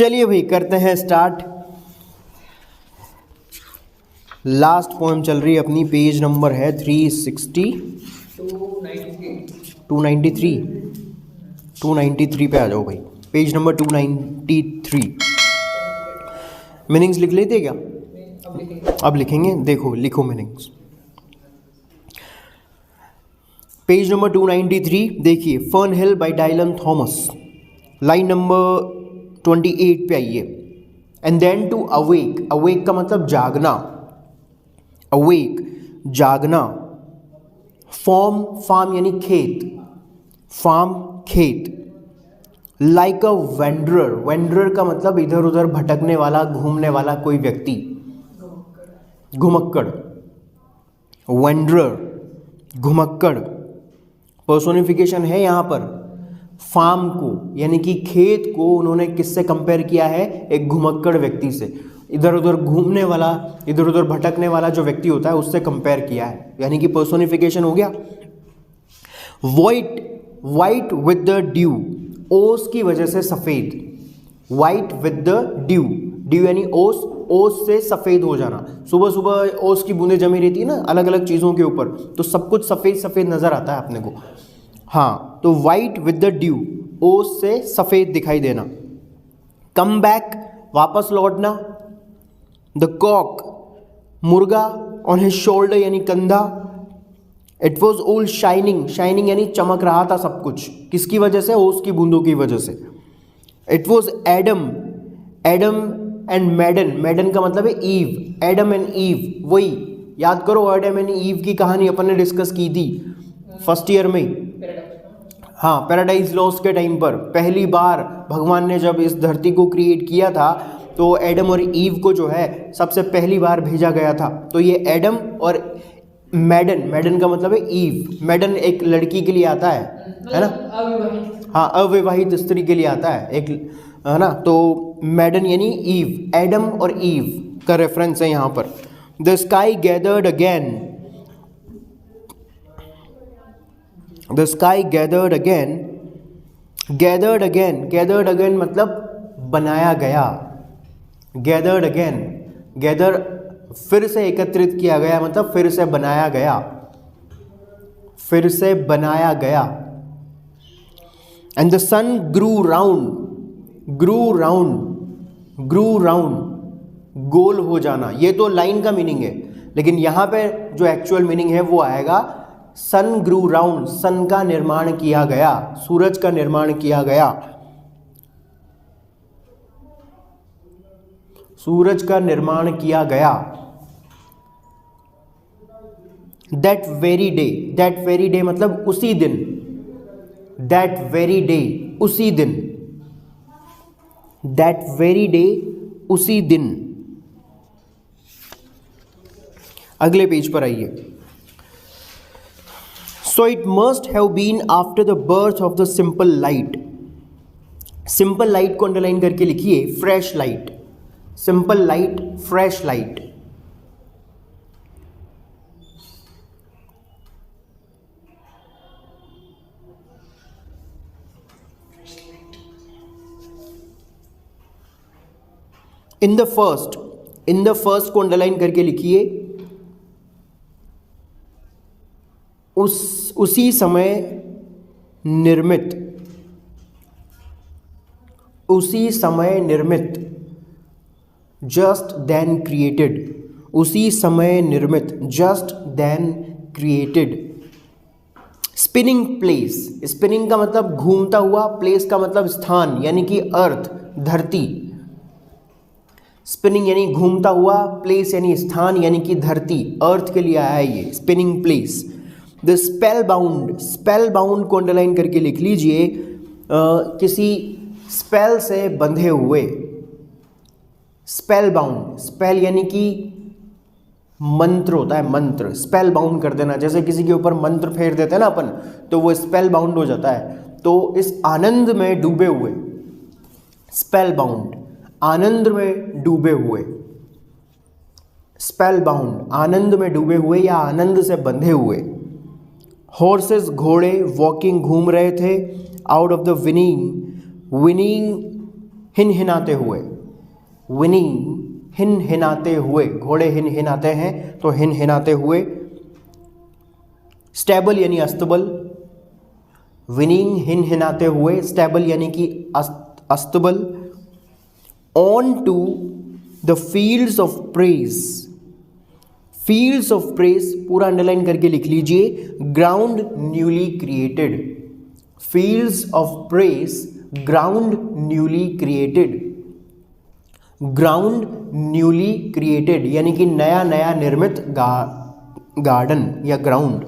चलिए भाई करते हैं स्टार्ट। लास्ट पोएम चल रही है अपनी, पेज नंबर है 293 पे आ जाओ भाई, पेज नंबर 293। मीनिंग्स लिख लेते क्या? अब लिखेंगे, देखो लिखो मीनिंग्स। पेज नंबर 293 देखिए, Fern Hill by Dylan Thomas, line number 28 पे आइए। And then to awake, awake का मतलब जागना, अवेक जागना। फॉर्म, फार्म यानी खेत, फार्म खेत। लाइक अ वेंडरर, वेंडरर का मतलब इधर उधर भटकने वाला, घूमने वाला कोई व्यक्ति, घुमक्कड़। वेंडरर, घुमक्कड़। पर्सोनिफिकेशन है यहाँ पर फार्म को, यानी कि खेत को उन्होंने किससे कंपेयर किया है? एक घुमक्कड़ व्यक्ति से, इधर उधर घूमने वाला, इधर उधर भटकने वाला जो व्यक्ति होता है उससे कंपेयर किया है, यानी कि पर्सोनिफिकेशन हो गया। White, white with the due, ओस की वजह से सफ़ेद, white with the due, due यानी ओस, ओस से सफ़ेद हो जाना। सुबह सुबह ओस की बूंदें जमी रहती है ना अलग अलग चीज़ों के ऊपर, तो सब कुछ सफ़ेद सफ़ेद नज़र आता है अपने को। हाँ, तो वाइट विद द ड्यू, ओस से सफ़ेद दिखाई देना। कम बैक, वापस लौटना। द कॉक, मुर्गा, ऑन हिज शोल्डर यानी कंधा। It was all shining, shining यानी चमक रहा था सब कुछ, किसकी वजह से? ओस की बूंदों की वजह से। It was Adam, Adam and मैडन, मैडन का मतलब है ईव, एडम एंड ईव, वही याद करो, एडम एंड ईव की कहानी अपन ने डिस्कस की थी फर्स्ट ईयर में। हाँ, पैराडाइज लॉस्ट के टाइम पर पहली बार भगवान ने जब इस धरती को क्रिएट किया था तो एडम और ईव को जो है सबसे पहली बार भेजा गया था। तो ये एडम और मैडन, मैडन का मतलब है ईव, मैडन एक लड़की के लिए आता है ना? हाँ, अविवाहित स्त्री के लिए आता है एक, है ना? तो मैडन यानी ईव, एडम और ईव का रेफरेंस है यहाँ पर। The sky gathered again, the sky gathered again, gathered again, gathered again मतलब बनाया गया, गैदर्ड अगेन, गैदर फिर से एकत्रित किया गया, मतलब फिर से बनाया गया, फिर से बनाया गया। And the sun grew round, grew round, grew round गोल हो जाना, ये तो लाइन का मीनिंग है, लेकिन यहां पे जो एक्चुअल मीनिंग है वो आएगा सन ग्रू राउंड, सन का निर्माण किया गया, सूरज का निर्माण किया गया, सूरज का निर्माण किया गया। That very day, that very day मतलब उसी दिन, दैट वेरी डे उसी दिन, दैट वेरी डे उसी दिन। अगले पेज पर आइए। So it must have been after the birth of the simple light, simple light को अंडरलाइन करके लिखिए, fresh light, simple light, fresh light. In the first, in the first को underline करके लिखिए, उसी समय निर्मित, उसी समय निर्मित, जस्ट देन क्रिएटेड, उसी समय निर्मित, just then created. Spinning place, spinning का मतलब घूमता हुआ, प्लेस का मतलब स्थान यानी कि अर्थ, धरती। स्पिनिंग यानी घूमता हुआ, प्लेस यानी स्थान यानी कि धरती, अर्थ के लिए आया है ये spinning place. The spell bound, spell bound को अंडरलाइन करके लिख लीजिए, किसी स्पेल से बंधे हुए, स्पेल बाउंड, स्पेल यानी कि मंत्र होता है, मंत्र, स्पेल बाउंड कर देना, जैसे किसी के ऊपर मंत्र फेर देते हैं ना अपन, तो वो स्पेल बाउंड हो जाता है। तो इस आनंद में डूबे हुए, स्पेल बाउंड, आनंद में डूबे हुए, स्पेल बाउंड, आनंद में डूबे हुए या आनंद से बंधे हुए। हॉर्सेस, घोड़े, वॉकिंग, घूम रहे थे, out of the whinnying, whinnying हिनहिनाते हुए, विनिंग हिनहिनाते हुए, घोड़े हिनहिनाते हैं तो हिनहिनाते हुए। स्टेबल यानी अस्तबल, विनिंग हिनहिनाते हुए, स्टेबल यानी कि अस्तबल। On to the fields of praise, fields of praise पूरा अंडरलाइन करके लिख लीजिए, ground newly created, fields of praise ground newly created, ground newly created यानी कि नया नया निर्मित गार्डन या ग्राउंड।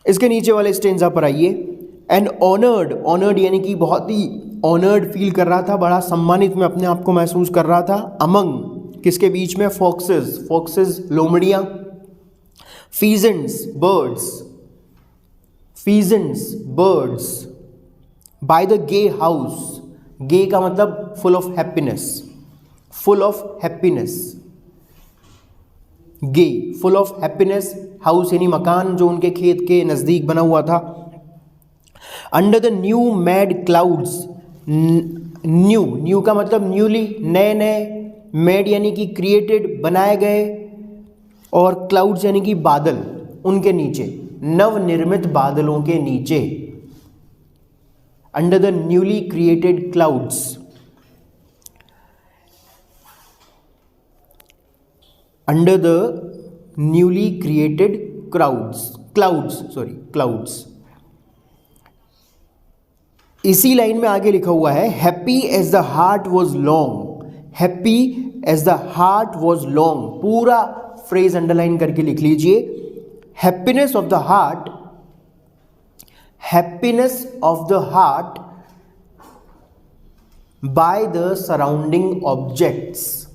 इसके नीचे वाले स्टेंजा पर आइए। एंड ऑनर्ड, ऑनर्ड यानी कि बहुत ही ऑनर्ड फील कर रहा था, बड़ा सम्मानित मैं अपने आप को महसूस कर रहा था। अमंग किसके बीच में, फॉक्सेस, फॉक्सेस लोमड़ियां। Pheasants birds, pheasants birds. By the gay house, gay का मतलब full of happiness, full of happiness, gay full of happiness. House यानी मकान जो उनके खेत के नज़दीक बना हुआ था। Under the new mad clouds, new, new का मतलब न्यूली, नए नए, मैड यानी कि क्रिएटेड, बनाए गए, और क्लाउड्स यानी कि बादल, उनके नीचे, नवनिर्मित बादलों के नीचे। Under the newly created clouds, under the newly created clouds. इसी लाइन में आगे लिखा हुआ है, happy as the heart was long, happy as the heart was long, पूरा फ्रेज अंडरलाइन करके लिख लीजिए। Happiness of the heart, happiness of the heart by the surrounding objects,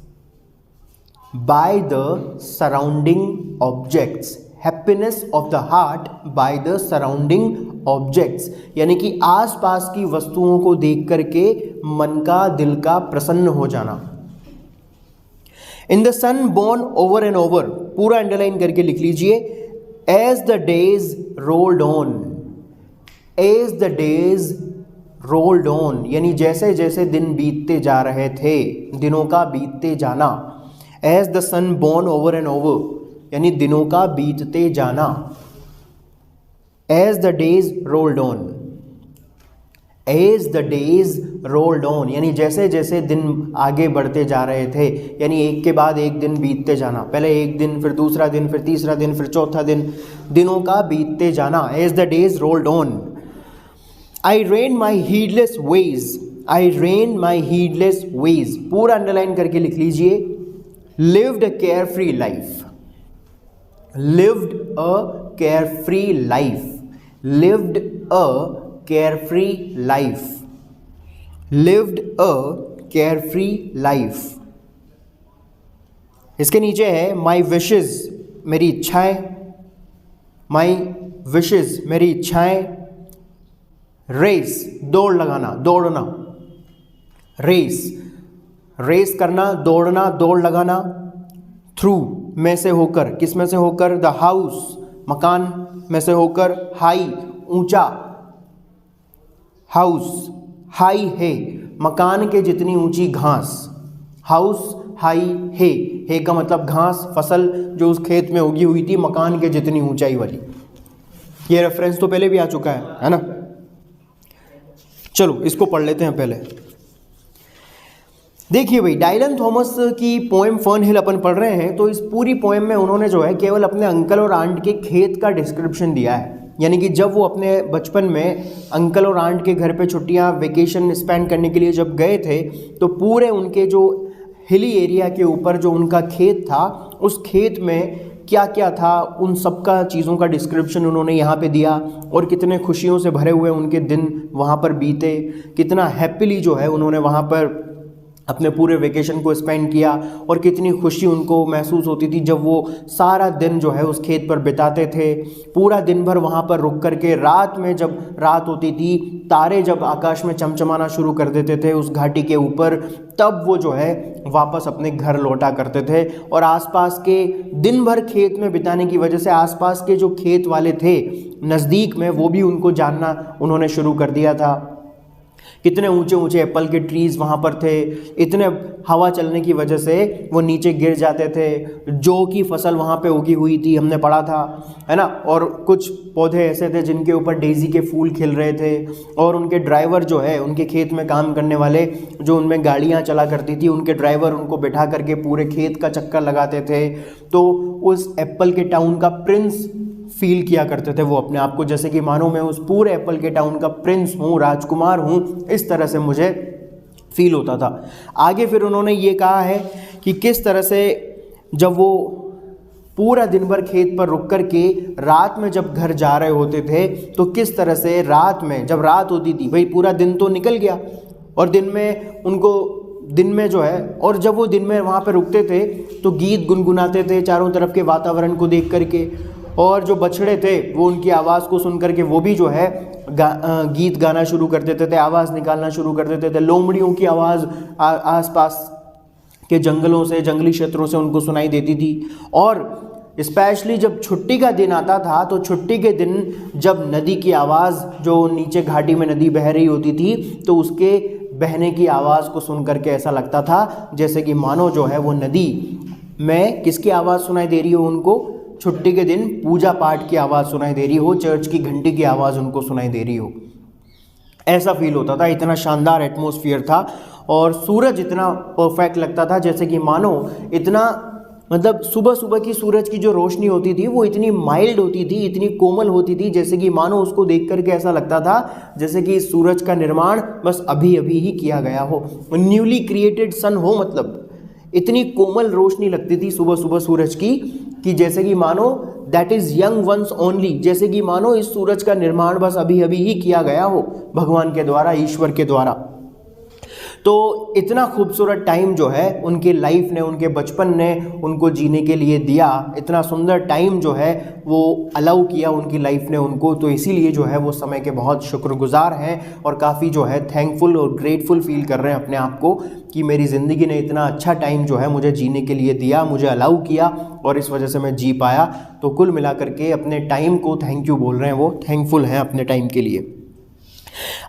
by the surrounding objects, happiness of the heart by the surrounding objects यानी कि आसपास की वस्तुओं को देख करके मन का, दिल का प्रसन्न हो जाना। In the sun born over and over, पूरा अंडरलाइन करके लिख लीजिए। As the days rolled on, as the days rolled on यानी जैसे जैसे दिन बीतते जा रहे थे, दिनों का बीतते जाना। As the sun born over and over यानी दिनों का बीतते जाना। As the days rolled on, as the days rolled on यानी जैसे जैसे दिन आगे बढ़ते जा रहे थे, यानी एक के बाद एक दिन बीतते जाना, पहले एक दिन, फिर दूसरा दिन, फिर तीसरा दिन, फिर चौथा दिन, दिनों का बीतते जाना। As the days rolled on, I ran my heedless ways, I ran my heedless ways, पूरा अंडरलाइन करके लिख लीजिए। lived a carefree life, lived a carefree life, lived a carefree life, lived a carefree life। इसके नीचे है my wishes, मेरी इच्छाएं, my wishes मेरी इच्छाएं। race दौड़ लगाना, दौड़ना, race रेस करना, दौड़ना, दौड़ लगाना। थ्रू में से होकर, किस में से होकर, द हाउस मकान में से होकर, हाई ऊंचा, हाउस हाई है मकान के जितनी ऊंची घास, हाउस हाई है का मतलब घास, फसल जो उस खेत में उगी हुई थी, मकान के जितनी ऊंचाई वाली। ये रेफरेंस तो पहले भी आ चुका है ना। चलो इसको पढ़ लेते हैं पहले। देखिए भाई, डायलन थॉमस की पोएम फर्न हिल अपन पढ़ रहे हैं, तो इस पूरी पोएम में उन्होंने जो है केवल अपने अंकल और आंट के खेत का डिस्क्रिप्शन दिया है। यानी कि जब वो अपने बचपन में अंकल और आंट के घर पे छुट्टियां, वेकेशन स्पेंड करने के लिए जब गए थे, तो पूरे उनके जो हिली एरिया के ऊपर जो उनका खेत था, उस खेत में क्या क्या था, उन सब का चीज़ों का डिस्क्रिप्शन उन्होंने यहाँ पे दिया। और कितने खुशियों से भरे हुए उनके दिन वहाँ पर बीते, कितना हैप्पीली जो है उन्होंने वहाँ पर अपने पूरे वेकेशन को स्पेंड किया, और कितनी खुशी उनको महसूस होती थी जब वो सारा दिन जो है उस खेत पर बिताते थे। पूरा दिन भर वहाँ पर रुक कर के रात में, जब रात होती थी, तारे जब आकाश में चमचमाना शुरू कर देते थे उस घाटी के ऊपर, तब वो जो है वापस अपने घर लौटा करते थे। और आसपास के दिन भर खेत में बिताने की वजह से आसपास के जो खेत वाले थे नज़दीक में, वो भी उनको जानना उन्होंने शुरू कर दिया था कितने ऊंचे ऊंचे एप्पल के ट्रीज वहाँ पर थे, इतने हवा चलने की वजह से वो नीचे गिर जाते थे। जौ की फसल वहाँ पे उगी हुई थी, हमने पढ़ा था, है ना। और कुछ पौधे ऐसे थे जिनके ऊपर डेजी के फूल खिल रहे थे, और उनके ड्राइवर जो है, उनके खेत में काम करने वाले जो उनमें गाड़ियाँ चला करती थी, उनके ड्राइवर उनको बिठा करके पूरे खेत का चक्कर लगाते थे। तो उस एप्पल के टाउन का प्रिंस फील किया करते थे वो अपने आप को, जैसे कि मानो मैं उस पूरे एप्पल के टाउन का प्रिंस हूँ, राजकुमार हूँ, इस तरह से मुझे फील होता था। आगे फिर उन्होंने ये कहा है कि किस तरह से जब वो पूरा दिन भर खेत पर रुक कर के रात में जब घर जा रहे होते थे, तो किस तरह से रात में जब रात होती थी, भाई पूरा दिन तो निकल गया, और दिन में उनको दिन में जो है, और जब वो दिन में वहाँ पे रुकते थे तो गीत गुनगुनाते थे चारों तरफ के वातावरण को देख करके, और जो बछड़े थे वो उनकी आवाज़ को सुन करके वो भी जो है गीत गाना शुरू कर देते थे, आवाज़ निकालना शुरू कर देते थे। लोमड़ियों की आवाज़ आसपास के जंगलों से, जंगली क्षेत्रों से उनको सुनाई देती थी। और स्पेशली जब छुट्टी का दिन आता था, तो छुट्टी के दिन जब नदी की आवाज़, जो नीचे घाटी में नदी बह रही होती थी, तो उसके बहने की आवाज़ को सुन करके ऐसा लगता था जैसे कि मानो जो है वो नदी में किसकी आवाज़ सुनाई दे रही हो उनको, छुट्टी के दिन पूजा पाठ की आवाज़ सुनाई दे रही हो, चर्च की घंटी की आवाज़ उनको सुनाई दे रही हो, ऐसा फील होता था। इतना शानदार एटमॉस्फेयर था, और सूरज इतना परफेक्ट लगता था, जैसे कि मानो इतना, मतलब सुबह सुबह की सूरज की जो रोशनी होती थी वो इतनी माइल्ड होती थी, इतनी कोमल होती थी, जैसे कि मानो उसको देख करके ऐसा लगता था जैसे कि इस सूरज का निर्माण बस अभी अभी ही किया गया हो, न्यूली क्रिएटेड सन हो। मतलब इतनी कोमल रोशनी लगती थी सुबह सुबह सूरज की, कि जैसे कि मानो that is young ones only, जैसे कि मानो इस सूरज का निर्माण बस अभी अभी ही किया गया हो भगवान के द्वारा, ईश्वर के द्वारा। तो इतना खूबसूरत टाइम जो है उनके लाइफ ने, उनके बचपन ने उनको जीने के लिए दिया, इतना सुंदर टाइम जो है वो अलाउ किया उनकी लाइफ ने उनको, तो इसीलिए जो है वो समय के बहुत शुक्रगुजार हैं, और काफ़ी जो है थैंकफुल और ग्रेटफुल फील कर रहे हैं अपने आप को कि मेरी ज़िंदगी ने इतना अच्छा टाइम जो है मुझे जीने के लिए दिया, मुझे अलाउ किया, और इस वजह से मैं जी पाया। तो कुल मिला करके अपने टाइम को थैंक यू बोल रहे हैं, वो थैंकफुल हैं अपने टाइम के लिए।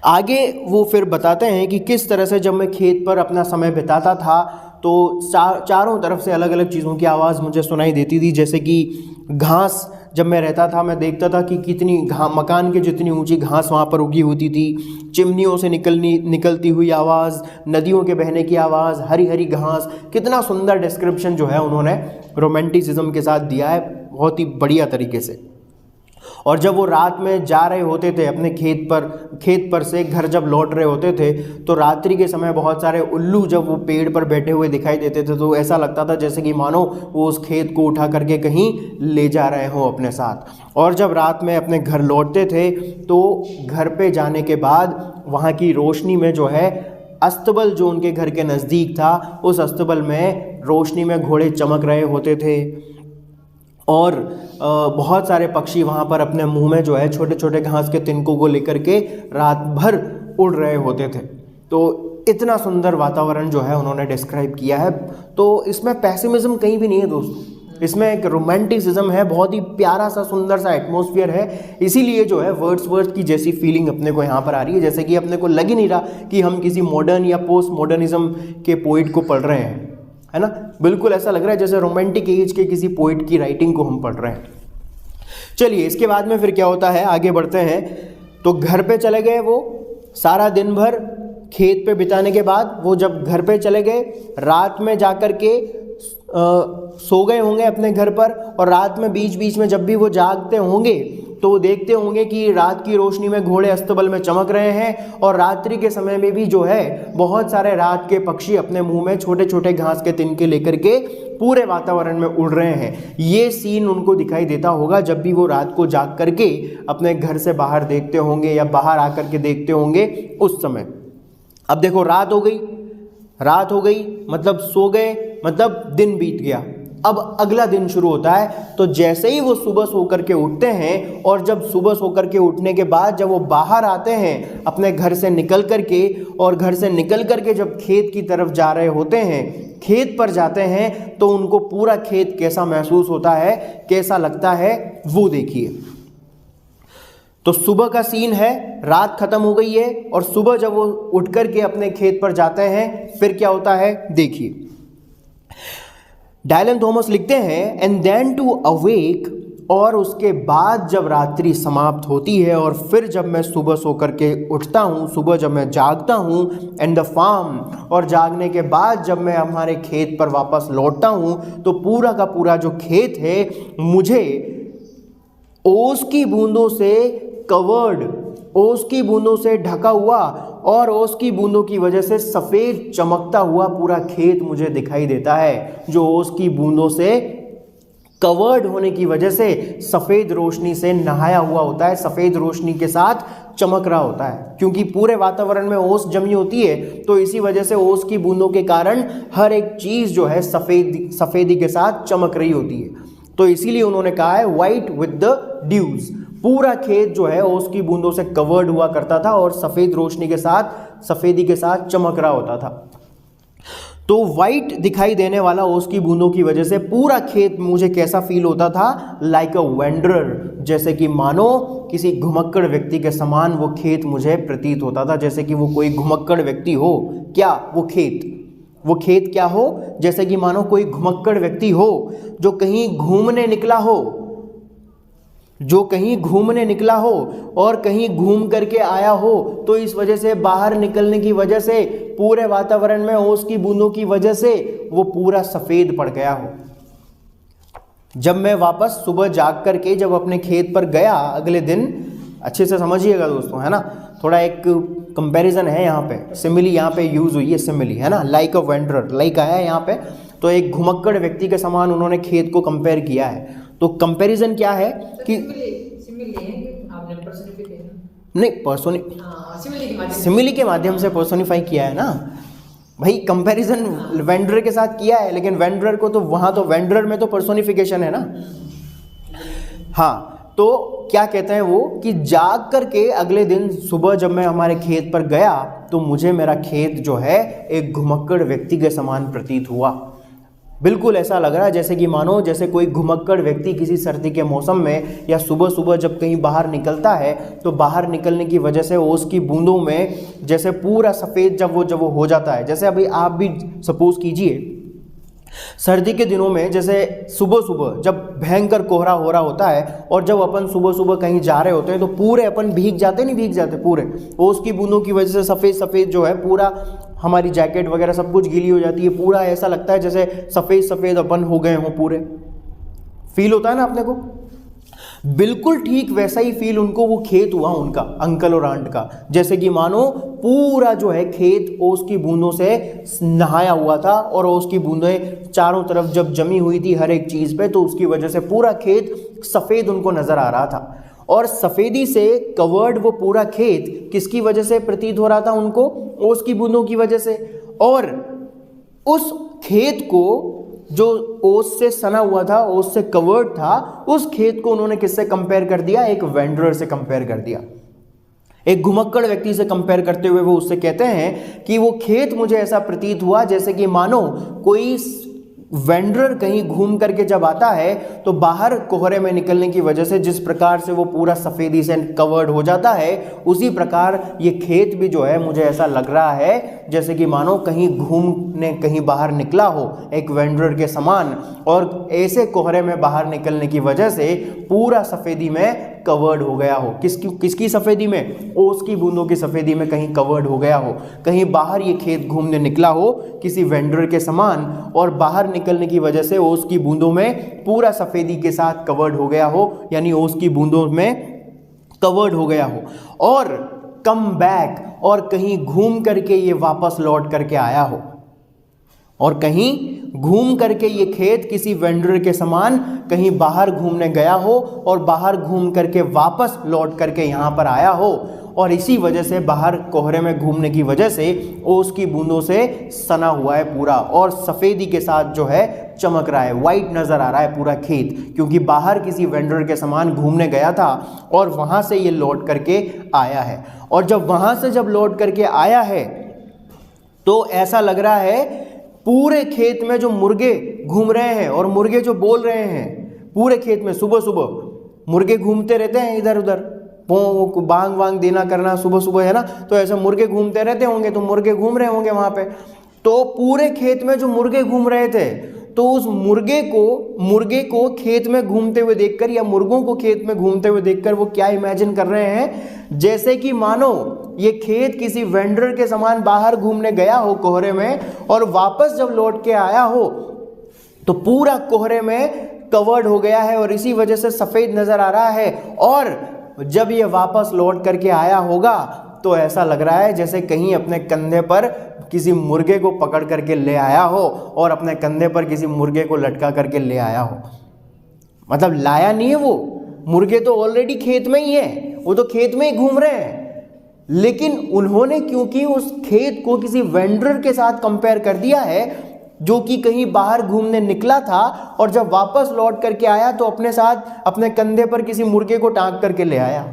आगे वो फिर बताते हैं कि किस तरह से जब मैं खेत पर अपना समय बिताता था, तो चारों तरफ से अलग अलग चीज़ों की आवाज़ मुझे सुनाई देती थी, जैसे कि घास, जब मैं रहता था मैं देखता था कि कितनी मकान के जितनी ऊंची घास वहाँ पर उगी होती थी, चिमनियों से निकलती हुई आवाज़, नदियों के बहने की आवाज़, हरी हरी घास, कितना सुंदर डिस्क्रिप्शन जो है उन्होंने रोमांटिसिज्म के साथ दिया है, बहुत ही बढ़िया तरीके से। और जब वो रात में जा रहे होते थे अपने खेत पर से घर जब लौट रहे होते थे, तो रात्रि के समय बहुत सारे उल्लू जब वो पेड़ पर बैठे हुए दिखाई देते थे, तो ऐसा लगता था जैसे कि मानो वो उस खेत को उठा करके कहीं ले जा रहे हो अपने साथ। और जब रात में अपने घर लौटते थे, तो घर पे जाने के बाद वहाँ की रोशनी में जो है अस्तबल जो उनके घर के नज़दीक था, उस अस्तबल में रोशनी में घोड़े चमक रहे होते थे, और बहुत सारे पक्षी वहाँ पर अपने मुंह में जो है छोटे छोटे घास के तिनकों को लेकर के रात भर उड़ रहे होते थे। तो इतना सुंदर वातावरण जो है उन्होंने डिस्क्राइब किया है। तो इसमें पैसिमिज्म कहीं भी नहीं है दोस्तों, इसमें एक रोमांटिसिज्म है, बहुत ही प्यारा सा सुंदर सा एटमॉस्फेयर है। इसीलिए जो है वर्ड्सवर्थ की जैसी फीलिंग अपने को यहाँ पर आ रही है, जैसे कि अपने को लग ही नहीं रहा कि हम किसी मॉडर्न या पोस्ट मॉडर्निज्म के पोइट को पढ़ रहे हैं, है ना। बिल्कुल ऐसा लग रहा है जैसे रोमांटिक एज के किसी पोइट की राइटिंग को हम पढ़ रहे हैं। चलिए इसके बाद में फिर क्या होता है, आगे बढ़ते हैं। तो घर पे चले गए, वो सारा दिन भर खेत पे बिताने के बाद वो जब घर पे चले गए, रात में जाकर के सो गए होंगे अपने घर पर, और रात में बीच बीच में जब भी वो जागते होंगे तो वो देखते होंगे कि रात की रोशनी में घोड़े अस्तबल में चमक रहे हैं, और रात्रि के समय में भी जो है बहुत सारे रात के पक्षी अपने मुंह में छोटे छोटे घास के तिनके लेकर के पूरे वातावरण में उड़ रहे हैं। ये सीन उनको दिखाई देता होगा जब भी वो रात को जाग करके अपने घर से बाहर देखते होंगे या बाहर आकर के देखते होंगे उस समय। अब देखो रात हो गई मतलब सो गए, मतलब दिन बीत गया, अब अगला दिन शुरू होता है। तो जैसे ही वो सुबह सो करके उठते हैं, और जब सुबह सो करके उठने के बाद जब वो बाहर आते हैं अपने घर से निकल करके, और घर से निकल करके जब खेत की तरफ जा रहे होते हैं, खेत पर जाते हैं, तो उनको पूरा खेत कैसा महसूस होता है, कैसा लगता है, वो देखिए। तो सुबह का सीन है, रात खत्म हो गई है और सुबह जब वो उठ करके अपने खेत पर जाते हैं फिर क्या होता है देखिए। डायलन थॉमस लिखते हैं एंड देन टू अवेक, और उसके बाद जब रात्रि समाप्त होती है और फिर जब मैं सुबह सो करके उठता हूँ, सुबह जब मैं जागता हूँ, एंड द फार्म, और जागने के बाद जब मैं हमारे खेत पर वापस लौटता हूँ तो पूरा का पूरा जो खेत है मुझे ओस की बूंदों से कवर्ड, ओस की बूंदों से ढका हुआ और ओस की बूंदों की वजह से सफ़ेद चमकता हुआ पूरा खेत मुझे दिखाई देता है, जो ओस की बूंदों से कवर्ड होने की वजह से सफ़ेद रोशनी से नहाया हुआ होता है, सफ़ेद रोशनी के साथ चमक रहा होता है। क्योंकि पूरे वातावरण में ओस जमी होती है तो इसी वजह से ओस की बूंदों के कारण हर एक चीज़ जो है सफ़ेदी के साथ चमक रही होती है। तो इसीलिए उन्होंने कहा है वाइट विद द ड्यूज। पूरा खेत जो है ओस की बूंदों से कवर्ड हुआ करता था और सफ़ेद रोशनी के साथ, सफ़ेदी के साथ चमक रहा होता था। तो वाइट दिखाई देने वाला ओस की बूंदों की वजह से पूरा खेत मुझे कैसा फील होता था, लाइक अ वेंडरर, जैसे कि मानो किसी घुमक्कड़ व्यक्ति के समान वो खेत मुझे प्रतीत होता था, जैसे कि वो कोई घुमक्कड़ व्यक्ति हो। क्या वो खेत क्या हो, जैसे कि मानो कोई घुमक्कड़ व्यक्ति हो जो कहीं घूमने निकला हो, और कहीं घूम करके आया हो, तो इस वजह से बाहर निकलने की वजह से पूरे वातावरण में ओस की बूंदों की वजह से वो पूरा सफ़ेद पड़ गया हो। जब मैं वापस सुबह जाग करके जब अपने खेत पर गया अगले दिन, अच्छे से समझिएगा दोस्तों, है ना, थोड़ा एक कंपैरिजन है यहाँ पे, सिमिली यहाँ पे यूज़ हुई है, सिमिली, है ना, लाइक अ वेंडरर, लाइक आया है यहाँ पे, तो एक घुमक्कड़ व्यक्ति के समान उन्होंने खेत को कंपेयर किया है। तो कंपैरिजन क्या है कि नहीं, सिमिली के माध्यम से पर्सोनिफाई किया है ना भाई, कंपैरिजन वेंडर के साथ किया है, लेकिन वेंडर को तो वहाँ तो वेंडर में तो पर्सोनिफिकेशन है ना। हाँ, तो क्या कहते हैं वो कि जाग करके अगले दिन सुबह जब मैं हमारे खेत पर गया तो मुझे मेरा खेत जो है एक घुमक्कड़ व्यक्ति के समान प्रतीत हुआ। बिल्कुल ऐसा लग रहा है जैसे कि मानो जैसे कोई घुमक्कड़ व्यक्ति किसी सर्दी के मौसम में या सुबह सुबह जब कहीं बाहर निकलता है तो बाहर निकलने की वजह से ओस की बूंदों में जैसे पूरा सफ़ेद जब वो हो जाता है। जैसे अभी आप भी सपोज कीजिए सर्दी के दिनों में जैसे सुबह सुबह जब भयंकर कोहरा हो रहा होता है और जब अपन सुबह सुबह कहीं जा रहे होते हैं तो पूरे अपन भीग जाते पूरे ओस की बूंदों की वजह से सफ़ेद जो है पूरा हमारी जैकेट वगैरह सब कुछ गीली हो जाती है, पूरा ऐसा लगता है जैसे सफ़ेद अपन हो गए हों, पूरे फील होता है ना अपने को। बिल्कुल ठीक वैसा ही फील उनको वो खेत हुआ उनका, अंकल और आंट का, जैसे कि मानो पूरा जो है खेत ओस की बूंदों से नहाया हुआ था और ओस की बूंदें चारों तरफ जब जमी हुई थी हर एक चीज़ पे, तो उसकी वजह से पूरा खेत सफ़ेद उनको नज़र आ रहा था। और सफ़ेदी से कवर्ड वो पूरा खेत किसकी वजह से प्रतीत हो रहा था उनको, ओस की बूंदों की वजह से। और उस खेत को जो ओस से सना हुआ था, ओस से कवर्ड था, उस खेत को उन्होंने किससे कंपेयर कर दिया, एक वेंडरर से कंपेयर कर दिया, एक घुमक्कड़ व्यक्ति से कंपेयर करते हुए वो उससे कहते हैं कि वो खेत मुझे ऐसा प्रतीत हुआ जैसे कि मानो कोई वेंडरर कहीं घूम करके जब आता है तो बाहर कोहरे में निकलने की वजह से जिस प्रकार से वो पूरा सफ़ेदी से कवर्ड हो जाता है, उसी प्रकार ये खेत भी जो है मुझे ऐसा लग रहा है जैसे कि मानो कहीं घूमने कहीं बाहर निकला हो एक वेंडरर के समान, और ऐसे कोहरे में बाहर निकलने की वजह से पूरा सफ़ेदी में कवर्ड हो गया हो। किसकी सफ़ेदी में, ओस की बूंदों की सफ़ेदी में कहीं कवर्ड हो गया हो, कहीं बाहर ये खेत घूमने निकला हो किसी वेंडर के समान, और बाहर निकलने की वजह से ओस की बूंदों में पूरा सफ़ेदी के साथ कवर्ड हो गया हो, यानी ओस की बूंदों में कवर्ड हो गया हो। और कम बैक, और कहीं घूम करके ये वापस लौट करके आया हो, और कहीं घूम करके ये खेत किसी वेंडर के समान कहीं बाहर घूमने गया हो और बाहर घूम करके वापस लौट करके यहाँ पर आया हो, और इसी वजह से बाहर कोहरे में घूमने की वजह से ओस की बूंदों से सना हुआ है पूरा, और सफ़ेदी के साथ जो है चमक रहा है, वाइट नज़र आ रहा है पूरा खेत, क्योंकि बाहर किसी वेंडर के समान घूमने गया था और वहाँ से ये लौट करके आया है। और जब वहाँ से जब लौट करके आया है तो ऐसा लग रहा है पूरे खेत में जो मुर्गे घूम रहे हैं और मुर्गे जो बोल रहे हैं, पूरे खेत में सुबह सुबह मुर्गे घूमते रहते हैं इधर उधर, वो बांग वांग देना करना सुबह सुबह, है ना, तो ऐसे मुर्गे घूमते रहते होंगे, तो मुर्गे घूम रहे होंगे वहां पे, तो पूरे खेत में जो मुर्गे घूम रहे थे, तो उस मुर्गे को खेत में घूमते हुए देखकर, या मुर्गों को खेत में घूमते हुए देखकर वो क्या इमेजिन कर रहे हैं, जैसे कि मानो ये खेत किसी वेंडर के समान बाहर घूमने गया हो कोहरे में, और वापस जब लौट के आया हो तो पूरा कोहरे में कवर्ड हो गया है और इसी वजह से सफेद नजर आ रहा है। और जब ये वापस लौट करके आया होगा तो ऐसा लग रहा है जैसे कहीं अपने कंधे पर किसी मुर्गे को पकड़ करके ले आया हो और अपने कंधे पर किसी मुर्गे को लटका करके ले आया हो। मतलब लाया नहीं है, वो मुर्गे तो ऑलरेडी खेत में ही है, वो तो खेत में ही घूम रहे हैं, लेकिन उन्होंने क्योंकि उस खेत को किसी वेंडर के साथ कंपेयर कर दिया है जो कि कहीं बाहर घूमने निकला था, और जब वापस लौट करके आया तो अपने साथ अपने कंधे पर किसी मुर्गे को टांग करके ले आया,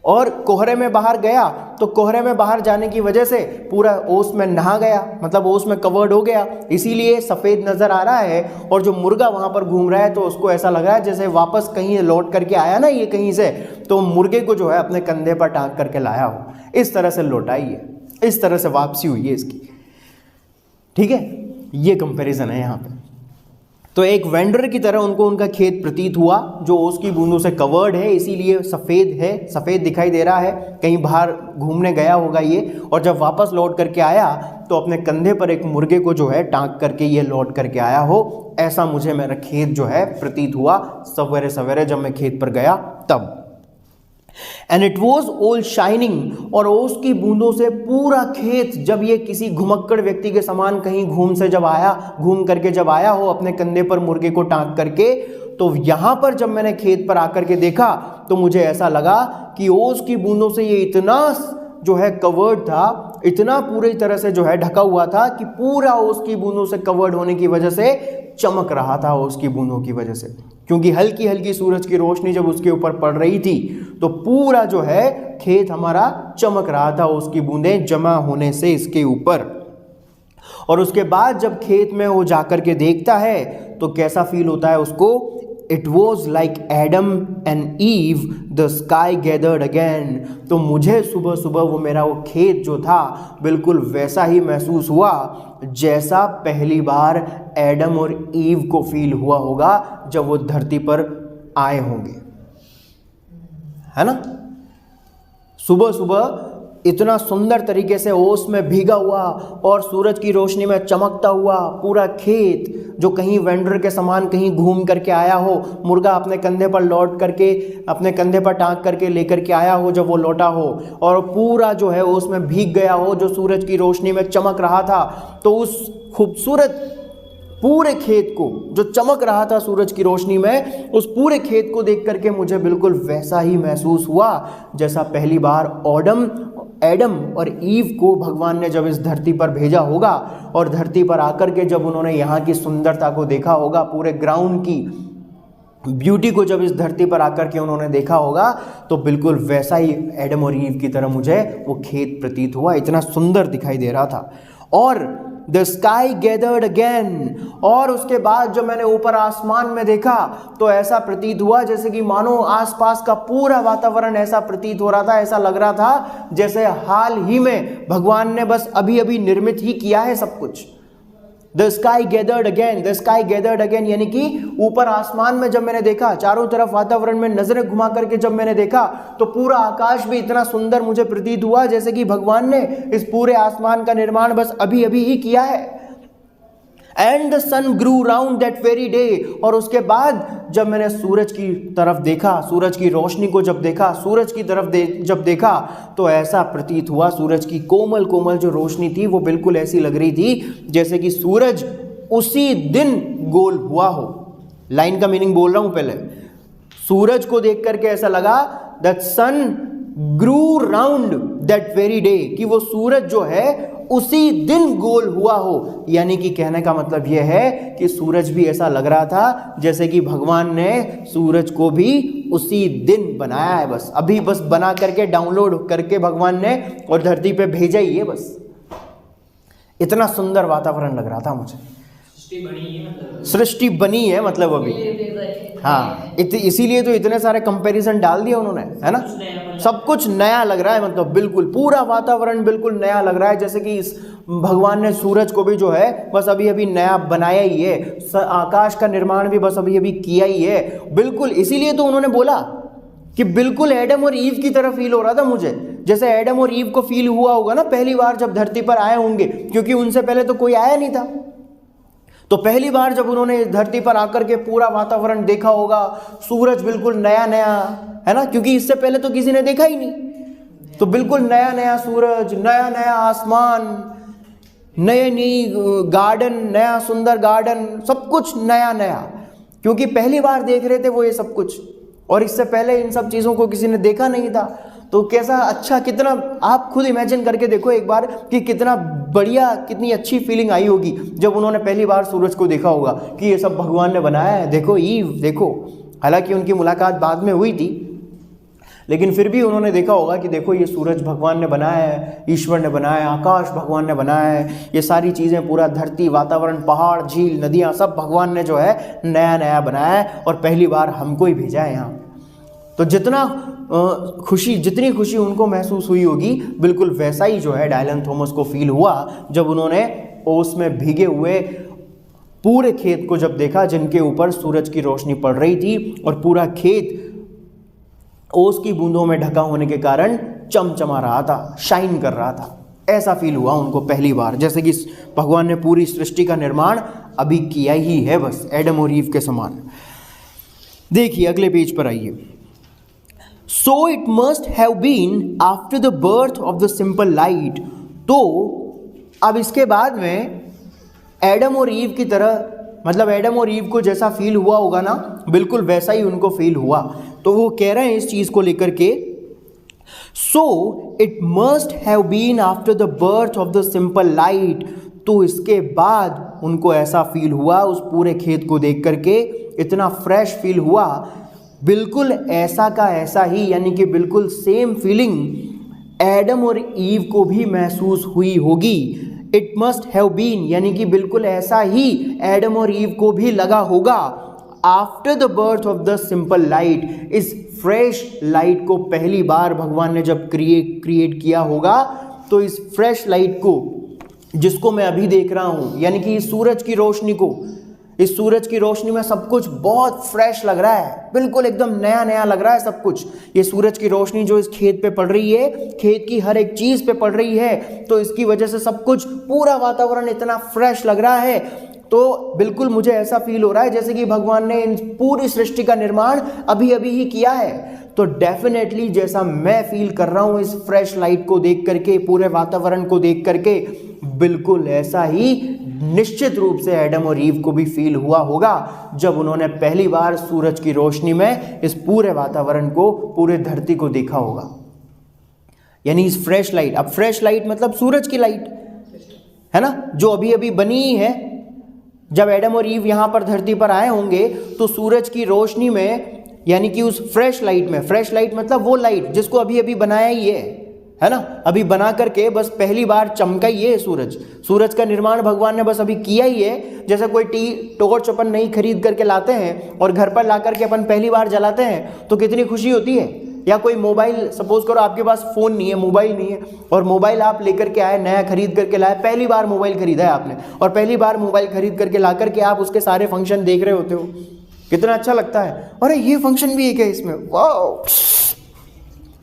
और कोहरे में बाहर गया तो कोहरे में बाहर जाने की वजह से पूरा ओस में नहा गया, मतलब ओस में कवर्ड हो गया, इसीलिए सफ़ेद नज़र आ रहा है। और जो मुर्गा वहाँ पर घूम रहा है तो उसको ऐसा लग रहा है जैसे वापस कहीं लौट करके आया ना ये कहीं से, तो मुर्गे को जो है अपने कंधे पर टांग करके लाया हो, इस तरह से लौटाई है, इस तरह से वापसी हुई है इसकी। ठीक है, ये कंपैरिजन है यहाँ पे। तो एक वेंडर की तरह उनको उनका खेत प्रतीत हुआ जो ओस की बूंदों से कवर्ड है, इसीलिए सफ़ेद है, सफ़ेद दिखाई दे रहा है, कहीं बाहर घूमने गया होगा ये, और जब वापस लौट करके आया तो अपने कंधे पर एक मुर्गे को जो है टांग करके ये लौट करके आया हो, ऐसा मुझे मेरा खेत जो है प्रतीत हुआ सवेरे सवेरे जब मैं खेत पर गया तब। And it was all shining, और ओस की बूंदों से पूरा खेत, जब ये किसी घुमक्कड़ व्यक्ति के समान कहीं घूम करके जब आया हो अपने कंधे पर मुर्गे को टांग करके, तो यहां पर जब मैंने खेत पर आकर के देखा तो मुझे ऐसा लगा कि ओस की बूंदों से ये इतना जो है कवर्ड था, इतना पूरी तरह से जो है ढका हुआ था कि पूरा ओस की बूंदों से कवर्ड होने की वजह से चमक रहा था, ओस की बूंदों की वजह से, क्योंकि हल्की हल्की सूरज की रोशनी जब उसके ऊपर पड़ रही थी तो पूरा जो है खेत हमारा चमक रहा था उसकी बूंदें जमा होने से इसके ऊपर। और उसके बाद जब खेत में वो जाकर के देखता है तो कैसा फील होता है उसको, it was like Adam and ewe the sky gathered again. तो मुझे सुबह सुबह वो मेरा वो खेत जो था बिल्कुल वैसा ही महसूस हुआ जैसा पहली बार एडम और ईव को फील हुआ होगा जब वो धरती पर आए होंगे, है ना। सुबह सुबह इतना सुंदर तरीके से ओस में भीगा हुआ और सूरज की रोशनी में चमकता हुआ पूरा खेत, जो कहीं वेंडर के समान कहीं घूम करके आया हो, मुर्गा अपने कंधे पर लौट करके अपने कंधे पर टांग करके लेकर के आया हो जब वो लौटा हो, और पूरा जो है ओस में भीग गया हो जो सूरज की रोशनी में चमक रहा था, तो उस खूबसूरत पूरे खेत को जो चमक रहा था सूरज की रोशनी में, उस पूरे खेत को देख करके मुझे बिल्कुल वैसा ही महसूस हुआ जैसा पहली बार एडम और ईव को भगवान ने जब इस धरती पर भेजा होगा, और धरती पर आकर के जब उन्होंने यहाँ की सुंदरता को देखा होगा, पूरे ग्राउंड की ब्यूटी को जब इस धरती पर आकर के उन्होंने देखा होगा, तो बिल्कुल वैसा ही एडम और ईव की तरह मुझे वो खेत प्रतीत हुआ, इतना सुंदर दिखाई दे रहा था। और द स्काई गैदर्ड अगेन, और उसके बाद जब मैंने ऊपर आसमान में देखा तो ऐसा प्रतीत हुआ जैसे कि मानो आसपास का पूरा वातावरण ऐसा प्रतीत हो रहा था, ऐसा लग रहा था जैसे हाल ही में भगवान ने बस अभी अभी निर्मित ही किया है सब कुछ। The sky gathered again, the sky gathered again, यानी कि ऊपर आसमान में जब मैंने देखा, चारों तरफ वातावरण में नजरें घुमा करके जब मैंने देखा, तो पूरा आकाश भी इतना सुंदर मुझे प्रतीत हुआ जैसे कि भगवान ने इस पूरे आसमान का निर्माण बस अभी अभी ही किया है। And the sun grew round that very day, और उसके बाद जब मैंने सूरज की तरफ देखा, सूरज की रोशनी को जब देखा, सूरज की तरफ जब देखा, तो ऐसा प्रतीत हुआ सूरज की कोमल कोमल जो रोशनी थी वो बिल्कुल ऐसी लग रही थी जैसे कि सूरज उसी दिन गोल हुआ हो। लाइन का मीनिंग बोल रहा हूं पहले। सूरज को देख करके ऐसा लगा that sun grew round that very day, कि वो सूरज जो है उसी दिन गोल हुआ हो, यानी कि कहने का मतलब यह है कि सूरज भी ऐसा लग रहा था जैसे कि भगवान ने सूरज को भी उसी दिन बनाया है, बस अभी बस बना करके डाउनलोड करके भगवान ने और धरती पे भेजा ही है बस। इतना सुंदर वातावरण लग रहा था मुझे। सृष्टि बनी है मतलब अभी, हाँ, इसीलिए तो इतने सारे कंपैरिजन डाल दिए उन्होंने, है ना। सब कुछ नया लग रहा है, मतलब बिल्कुल पूरा वातावरण बिल्कुल नया लग रहा है, जैसे कि इस भगवान ने सूरज को भी जो है बस अभी अभी नया बनाया ही है, आकाश का निर्माण भी बस अभी अभी किया ही है, बिल्कुल। इसीलिए तो उन्होंने बोला कि बिल्कुल एडम और ईव की तरह फील हो रहा था मुझे, जैसे एडम और ईव को फील हुआ होगा ना पहली बार जब धरती पर आए होंगे, क्योंकि उनसे पहले तो कोई आया नहीं था। तो पहली बार जब उन्होंने धरती पर आकर के पूरा वातावरण देखा होगा, सूरज बिल्कुल नया नया, है ना, क्योंकि इससे पहले तो किसी ने देखा ही नहीं। तो बिल्कुल नया नया सूरज, नया नया आसमान, नए नई गार्डन, नया सुंदर गार्डन, सब कुछ नया नया, क्योंकि पहली बार देख रहे थे वो ये सब कुछ, और इससे पहले इन सब चीज़ों को किसी ने देखा नहीं था। तो कैसा अच्छा, कितना आप खुद इमेजिन करके देखो एक बार कि कितना बढ़िया, कितनी अच्छी फीलिंग आई होगी जब उन्होंने पहली बार सूरज को देखा होगा कि ये सब भगवान ने बनाया है। देखो ईव, देखो, हालांकि उनकी मुलाकात बाद में हुई थी, लेकिन फिर भी उन्होंने देखा होगा कि देखो ये सूरज भगवान ने बनाया है, ईश्वर ने बनाया है, आकाश भगवान ने बनाया है, ये सारी चीज़ें, पूरा धरती, वातावरण, पहाड़, झील, नदियाँ, सब भगवान ने जो है नया नया बनाया है, और पहली बार हमको ही भेजा है यहाँ। तो जितनी खुशी उनको महसूस हुई होगी, बिल्कुल वैसा ही जो है डायलन थॉमस को फील हुआ जब उन्होंने ओस में भीगे हुए पूरे खेत को जब देखा, जिनके ऊपर सूरज की रोशनी पड़ रही थी, और पूरा खेत ओस की बूंदों में ढका होने के कारण चमचमा रहा था, शाइन कर रहा था। ऐसा फील हुआ उनको पहली बार, जैसे कि भगवान ने पूरी सृष्टि का निर्माण अभी किया ही है, बस एडम और ईव के समान। देखिए अगले पेज पर आइए। So it must have been after the birth of the simple light। तो अब इसके बाद में एडम और ईव की तरह, मतलब एडम और ईव को जैसा फील हुआ होगा ना, बिल्कुल वैसा ही उनको फील हुआ। तो वो कह रहे हैं इस चीज़ को लेकर के, So it must have been after the birth of the simple light। तो इसके बाद उनको ऐसा फील हुआ, उस पूरे खेत को देख करके इतना फ्रेश फील हुआ, बिल्कुल ऐसा का ऐसा ही, यानी कि बिल्कुल सेम फीलिंग एडम और ईव को भी महसूस हुई होगी। इट मस्ट हैव बीन, यानी कि बिल्कुल ऐसा ही एडम और ईव को भी लगा होगा after the birth of the simple light. इस फ्रेश लाइट को पहली बार भगवान ने जब क्रिएट किया होगा, तो इस फ्रेश लाइट को, जिसको मैं अभी देख रहा हूं, यानी कि इस सूरज की रोशनी को, इस सूरज की रोशनी में सब कुछ बहुत फ्रेश लग रहा है, बिल्कुल एकदम नया नया लग रहा है सब कुछ। ये सूरज की रोशनी जो इस खेत पे पड़ रही है, खेत की हर एक चीज़ पे पड़ रही है, तो इसकी वजह से सब कुछ, पूरा वातावरण इतना फ्रेश लग रहा है। तो बिल्कुल मुझे ऐसा फील हो रहा है जैसे कि भगवान ने इन पूरी सृष्टि का निर्माण अभी अभी ही किया है। तो डेफिनेटली जैसा मैं फील कर रहा हूँ इस फ्रेश लाइट को देख करके, पूरे वातावरण को देख करके, बिल्कुल ऐसा ही निश्चित रूप से एडम और ईव को भी फील हुआ होगा जब उन्होंने पहली बार सूरज की रोशनी में इस पूरे वातावरण को, पूरे धरती को देखा होगा, यानी इस फ्रेश लाइट। अब फ्रेश लाइट मतलब सूरज की लाइट, है ना, जो अभी अभी बनी ही है। जब एडम और ईव यहाँ पर धरती पर आए होंगे तो सूरज की रोशनी में, यानी कि उस फ्रेश लाइट में, फ्रेश लाइट मतलब वो लाइट जिसको अभी अभी बनाया ही है ना, अभी बना करके बस पहली बार चमका ही है सूरज। सूरज का निर्माण भगवान ने बस अभी किया ही है। जैसे कोई टॉर्च अपन नहीं खरीद करके लाते हैं और घर पर ला करके अपन पहली बार जलाते हैं तो कितनी खुशी होती है। या कोई मोबाइल, सपोज करो आपके पास फ़ोन नहीं है, मोबाइल नहीं है, और मोबाइल आप लेकर के आए, नया खरीद करके लाए, पहली बार मोबाइल खरीदा है आपने, और पहली बार मोबाइल खरीद करके ला करके आप उसके सारे फंक्शन देख रहे होते हो, कितना अच्छा लगता है। अरे ये फंक्शन भी एक है इसमें, वाह,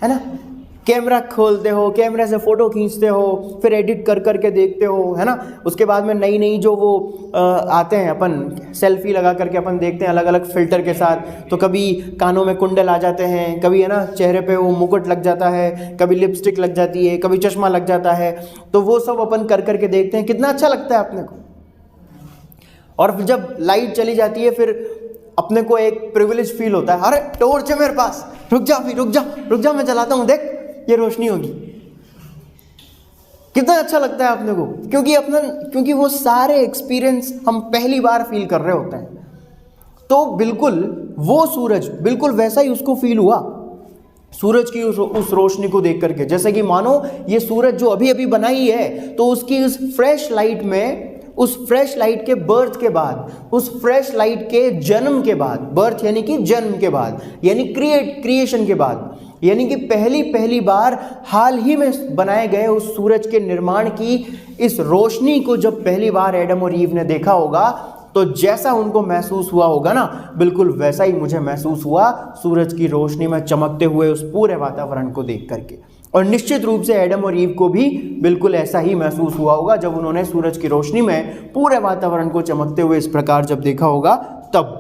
है ना। कैमरा खोलते हो, कैमरे से फ़ोटो खींचते हो, फिर एडिट कर करके देखते हो, है ना। उसके बाद में नई नई जो वो आते हैं, अपन सेल्फी लगा करके अपन देखते हैं अलग अलग फ़िल्टर के साथ। तो कभी कानों में कुंडल आ जाते हैं, कभी है ना चेहरे पे वो मुकुट लग जाता है, कभी लिपस्टिक लग जाती है, कभी चश्मा लग जाता है। तो वो सब अपन कर करके देखते हैं, कितना अच्छा लगता है अपने को। और जब लाइट चली जाती है फिर अपने को एक प्रिविलेज फील होता है, अरे टॉर्च है मेरे पास, रुक जा अभी, रुक जा मैं चलाता हूँ, देख ये रोशनी होगी। कितना अच्छा लगता है अपने को, क्योंकि वो सारे एक्सपीरियंस हम पहली बार फील कर रहे होते हैं। तो बिल्कुल वो सूरज, बिल्कुल वैसा ही उसको फील हुआ सूरज की उस रोशनी को देख करके, जैसे कि मानो ये सूरज जो अभी अभी बना ही है, तो उसकी उस फ्रेश लाइट में उस फ्रेश लाइट के बर्थ के बाद, उस फ्रेश लाइट के जन्म के बाद, बर्थ यानी कि जन्म के बाद, यानी क्रिएशन के बाद, यानी कि पहली बार हाल ही में बनाए गए उस सूरज के निर्माण की इस रोशनी को जब पहली बार एडम और ईव ने देखा होगा, तो जैसा उनको महसूस हुआ होगा ना, बिल्कुल वैसा ही मुझे महसूस हुआ सूरज की रोशनी में चमकते हुए उस पूरे वातावरण को देख करके। और निश्चित रूप से एडम और ईव को भी बिल्कुल ऐसा ही महसूस हुआ होगा जब उन्होंने सूरज की रोशनी में पूरे वातावरण को चमकते हुए इस प्रकार जब देखा होगा तब।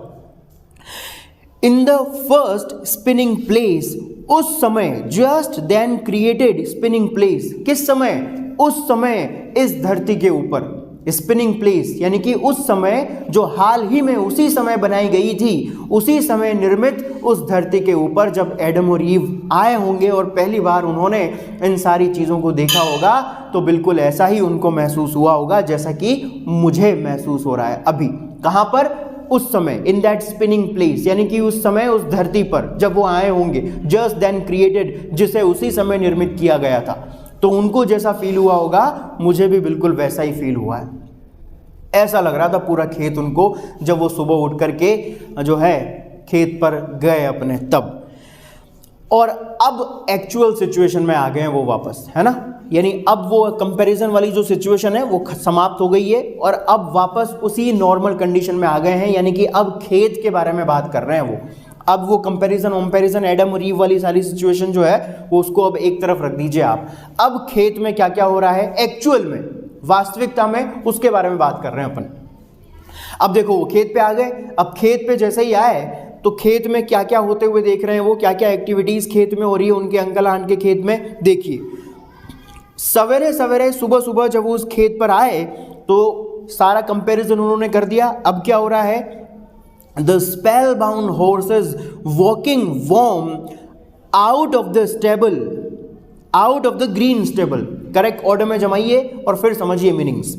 In the first spinning place, उस समय, just then created spinning place, किस समय? उस समय इस धरती के ऊपर, स्पिनिंग प्लेस यानी कि उस समय जो हाल ही में उसी समय बनाई गई थी, उसी समय निर्मित उस धरती के ऊपर जब एडम और ईव आए होंगे और पहली बार उन्होंने इन सारी चीज़ों को देखा होगा, तो बिल्कुल ऐसा ही उनको महसूस हुआ होगा जैसा कि मुझे महसूस हो रहा है अभी। कहाँ पर? उस समय, इन दैट स्पिनिंग प्लेस, यानी कि उस समय उस धरती पर जब वो आए होंगे, जस्ट देन क्रिएटेड, जिसे उसी समय निर्मित किया गया था। तो उनको जैसा फील हुआ होगा, मुझे भी बिल्कुल वैसा ही फील हुआ है। ऐसा लग रहा था पूरा खेत उनको जब वो सुबह उठ करके जो है खेत पर गए अपने तब। और अब एक्चुअल सिचुएशन में आ गए हैं वो वापस, है ना, यानी अब वो कंपैरिजन वाली जो सिचुएशन है वो समाप्त हो गई है और अब वापस उसी नॉर्मल कंडीशन में आ गए हैं, यानी कि अब खेत के बारे में बात कर रहे हैं वो। अब वो कंपैरिजन एडम और ईव वाली सारी सिचुएशन जो है वो उसको अब एक तरफ रख दीजिए आप। अब खेत में क्या क्या हो रहा है एक्चुअल में, वास्तविकता में, उसके बारे में बात कर रहे हैं अपन। अब देखो वो खेत पे आ गए। अब खेत पे जैसे ही आए तो खेत में क्या क्या होते हुए देख रहे हैं वो, क्या क्या एक्टिविटीज खेत में हो रही है उनके अंकल आंट के खेत में। देखिए सवेरे सवेरे सुबह सुबह जब वो उस खेत पर आए तो सारा कंपैरिजन उन्होंने कर दिया। अब क्या हो रहा है? The spellbound horses walking warm out of the stable, out of the green stable. Correct order में जमाइए और फिर समझिए meanings.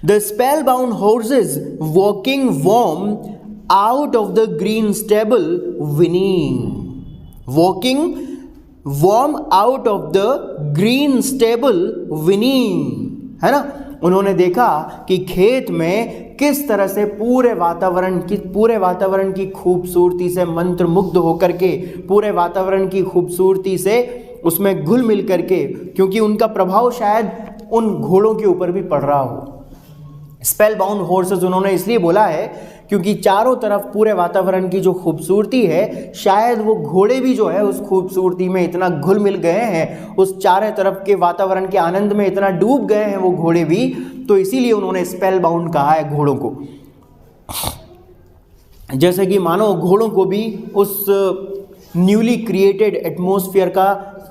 The spellbound horses walking warm out of the green stable whinnying, walking warm out of the green stable whinnying, है ना। उन्होंने देखा कि खेत में किस तरह से पूरे वातावरण की खूबसूरती से मंत्रमुग्ध होकर के, पूरे वातावरण की खूबसूरती से उसमें घुल मिल करके, क्योंकि उनका प्रभाव शायद उन घोड़ों के ऊपर भी पड़ रहा हो। स्पेल बाउंड हॉर्सेस उन्होंने इसलिए बोला है क्योंकि चारों तरफ पूरे वातावरण की जो खूबसूरती है, शायद वो घोड़े भी जो है उस खूबसूरती में इतना घुल मिल गए हैं, उस चारों तरफ के वातावरण के आनंद में इतना डूब गए हैं वो घोड़े भी, तो इसीलिए उन्होंने स्पेल बाउंड कहा है घोड़ों को। जैसे कि मानो घोड़ों को भी उस न्यूली क्रिएटेड एटमॉस्फेयर का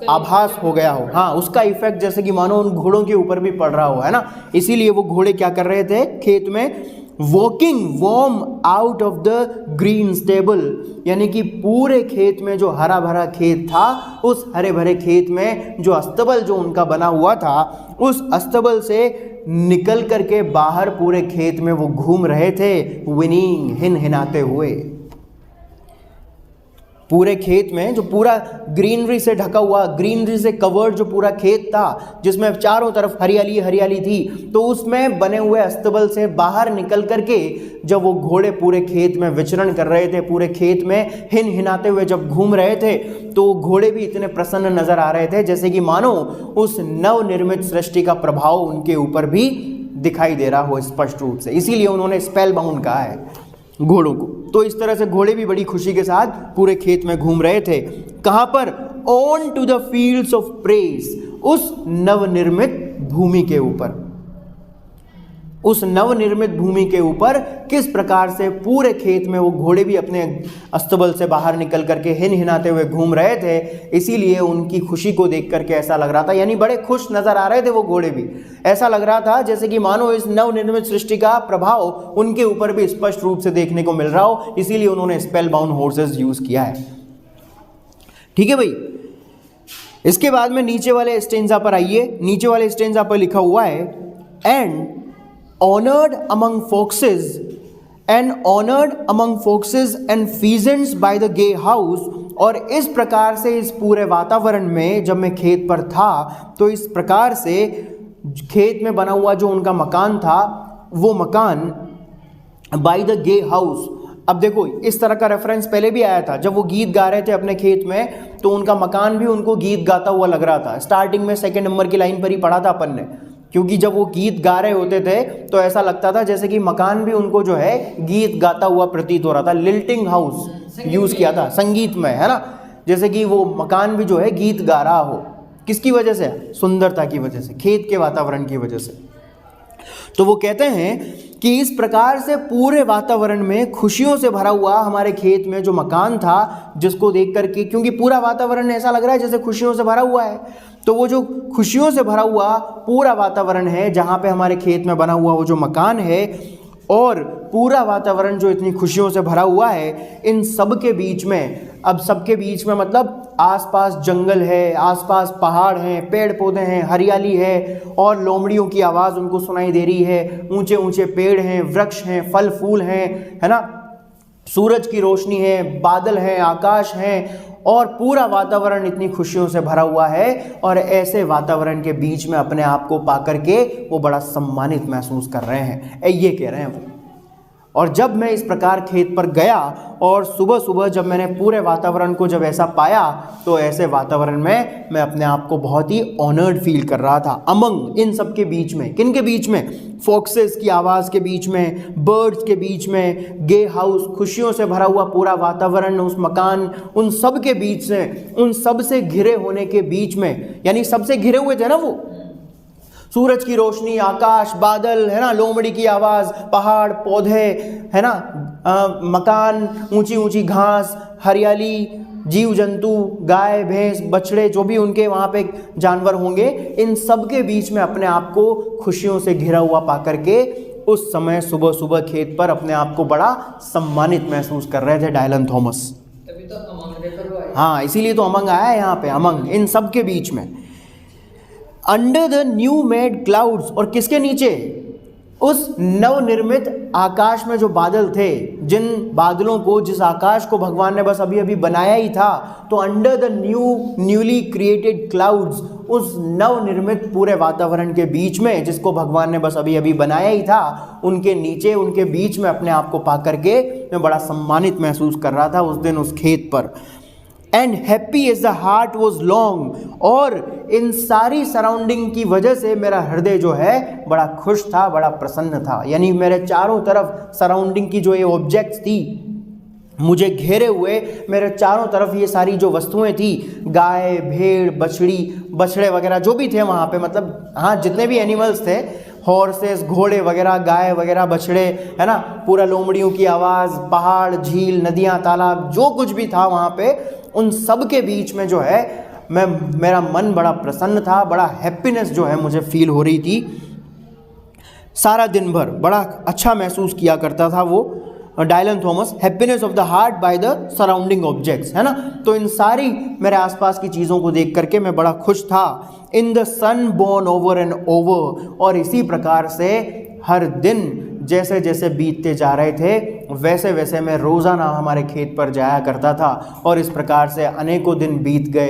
आभास हो गया हो, हाँ, उसका इफेक्ट जैसे कि मानो उन घोड़ों के ऊपर भी पड़ रहा हो, है ना। इसीलिए वो घोड़े क्या कर रहे थे खेत में? Walking warm out of the green stable, यानी कि पूरे खेत में जो हरा भरा खेत था, उस हरे भरे खेत में जो अस्तबल जो उनका बना हुआ था, उस अस्तबल से निकल करके बाहर पूरे खेत में वो घूम रहे थे, विनिंग, हिनहिनाते हुए। पूरे खेत में जो पूरा ग्रीनरी से ढका हुआ, ग्रीनरी से कवर्ड जो पूरा खेत था, जिसमें चारों तरफ हरियाली हरियाली थी, तो उसमें बने हुए अस्तबल से बाहर निकल करके जब वो घोड़े पूरे खेत में विचरण कर रहे थे, पूरे खेत में हिनहिनाते हुए जब घूम रहे थे, तो घोड़े भी इतने प्रसन्न नजर आ रहे थे जैसे कि मानो उस नवनिर्मित सृष्टि का प्रभाव उनके ऊपर भी दिखाई दे रहा हो स्पष्ट रूप से। इसीलिए उन्होंने स्पेल बाउंड कहा है घोड़ों को। तो इस तरह से घोड़े भी बड़ी खुशी के साथ पूरे खेत में घूम रहे थे। कहां पर? On to the fields of praise, उस नवनिर्मित भूमि के ऊपर, उस नवनिर्मित भूमि के ऊपर किस प्रकार से पूरे खेत में वो घोड़े भी अपने अस्तबल से बाहर निकल करके हिनहिनाते हुए घूम रहे थे। इसीलिए उनकी खुशी को देख करके ऐसा लग रहा था, यानी बड़े खुश नजर आ रहे थे वो घोड़े भी। ऐसा लग रहा था जैसे कि मानो इस नवनिर्मित सृष्टि का प्रभाव उनके ऊपर भी स्पष्ट रूप से देखने को मिल रहा हो। इसीलिए उन्होंने स्पेल बाउंड हॉर्सेस यूज किया है। ठीक है भाई। इसके बाद में नीचे वाले स्टेंजा पर आइए। नीचे वाले स्टेंजा पर लिखा हुआ है, and honored among foxes and pheasants by the gay house। और इस प्रकार से इस पूरे वातावरण में जब मैं खेत पर था तो इस प्रकार से खेत में बना हुआ जो उनका मकान था, वो मकान बाय द गे हाउस। अब देखो इस तरह का रेफरेंस पहले भी आया था, जब वो गीत गा रहे थे अपने खेत में तो उनका मकान भी उनको गीत गाता हुआ लग रहा था। स्टार्टिंग में 2 नंबर की लाइन पर ही पढ़ा था अपन ने, क्योंकि जब वो गीत गा रहे होते थे तो ऐसा लगता था जैसे कि मकान भी उनको जो है गीत गाता हुआ प्रतीत हो रहा था। लिल्टिंग हाउस यूज किया था संगीत में, है ना, जैसे कि वो मकान भी जो है गीत गा रहा हो। किसकी वजह से? सुंदरता की वजह से, खेत के वातावरण की वजह से। तो वो कहते हैं कि इस प्रकार से पूरे वातावरण में खुशियों से भरा हुआ हमारे खेत में जो मकान था, जिसको देख करके, क्योंकि पूरा वातावरण ऐसा लग रहा है जैसे खुशियों से भरा हुआ है, तो वो जो खुशियों से भरा हुआ पूरा वातावरण है जहाँ पे हमारे खेत में बना हुआ वो जो मकान है, और पूरा वातावरण जो इतनी खुशियों से भरा हुआ है, इन सब के बीच में, अब सबके बीच में मतलब आसपास जंगल है, आसपास पहाड़ हैं, पेड़ पौधे हैं, हरियाली है, और लोमड़ियों की आवाज़ उनको सुनाई दे रही है, ऊंचे ऊंचे पेड़ हैं, वृक्ष हैं, फल फूल हैं, है ना, सूरज की रोशनी है, बादल हैं, आकाश हैं, और पूरा वातावरण इतनी खुशियों से भरा हुआ है। और ऐसे वातावरण के बीच में अपने आप को पा करके वो बड़ा सम्मानित महसूस कर रहे हैं, ये कह रहे हैं वो। और जब मैं इस प्रकार खेत पर गया और सुबह सुबह जब मैंने पूरे वातावरण को जब ऐसा पाया, तो ऐसे वातावरण में मैं अपने आप को बहुत ही ऑनर्ड फील कर रहा था। अमंग, इन सब के बीच में, किन के बीच में? फॉक्सेस की आवाज़ के बीच में, बर्ड्स के बीच में, गे हाउस, खुशियों से भरा हुआ पूरा वातावरण, उस मकान, उन सब के बीच से, उन सब से घिरे होने के बीच में, यानी सबसे घिरे हुए थे ना वो, सूरज की रोशनी, आकाश, बादल, है ना, लोमड़ी की आवाज़, पहाड़, पौधे, है ना, मकान, ऊंची ऊंची घास, हरियाली, जीव जंतु, गाय भैंस, बछड़े, जो भी उनके वहाँ पे जानवर होंगे, इन सब के बीच में अपने आप को खुशियों से घिरा हुआ पा करके उस समय सुबह सुबह खेत पर अपने आप को बड़ा सम्मानित महसूस कर रहे थे डायलन थॉमस। तभी तो अमंग रेफर हुआ है। हाँ, इसीलिए तो अमंग आया है यहाँ पे, अमंग, इन सब के बीच में। Under the new made clouds, और किसके नीचे? उस नवनिर्मित आकाश में जो बादल थे, जिन बादलों को, जिस आकाश को भगवान ने बस अभी अभी बनाया ही था, तो under the newly created clouds, उस नवनिर्मित पूरे वातावरण के बीच में जिसको भगवान ने बस अभी अभी बनाया ही था, उनके नीचे, उनके बीच में अपने आप को पा करके मैं बड़ा सम्मानित महसूस कर रहा था उस दिन उस खेत पर। And happy as the heart was long, और इन सारी सराउंडिंग की वजह से मेरा हृदय जो है बड़ा खुश था, बड़ा प्रसन्न था। यानी मेरे चारों तरफ सराउंडिंग की जो ये ऑब्जेक्ट्स थी, मुझे घेरे हुए मेरे चारों तरफ ये सारी जो वस्तुएं थी, गाय, भेड़, बछड़े वगैरह जो भी थे वहाँ पे, मतलब हाँ, जितने भी एनिमल्स थे, हॉर्सेस, घोड़े वगैरह, गाय वगैरह, बछड़े, है ना, पूरा लोमड़ियों की आवाज़, पहाड़, झील, नदियाँ, तालाब, जो कुछ भी था वहाँ पे, उन सब के बीच में जो है मेरा मन बड़ा प्रसन्न था, बड़ा हैप्पीनेस जो है मुझे फील हो रही थी। सारा दिन भर बड़ा अच्छा महसूस किया करता था वो Dylan Thomas. Happiness of the heart by the surrounding objects, है ना, तो इन सारी मेरे आसपास की चीज़ों को देख करके मैं बड़ा खुश था। In the sun born over and over, और इसी प्रकार से हर दिन जैसे जैसे बीतते जा रहे थे वैसे वैसे मैं रोज़ाना हमारे खेत पर जाया करता था, और इस प्रकार से अनेकों दिन बीत गए,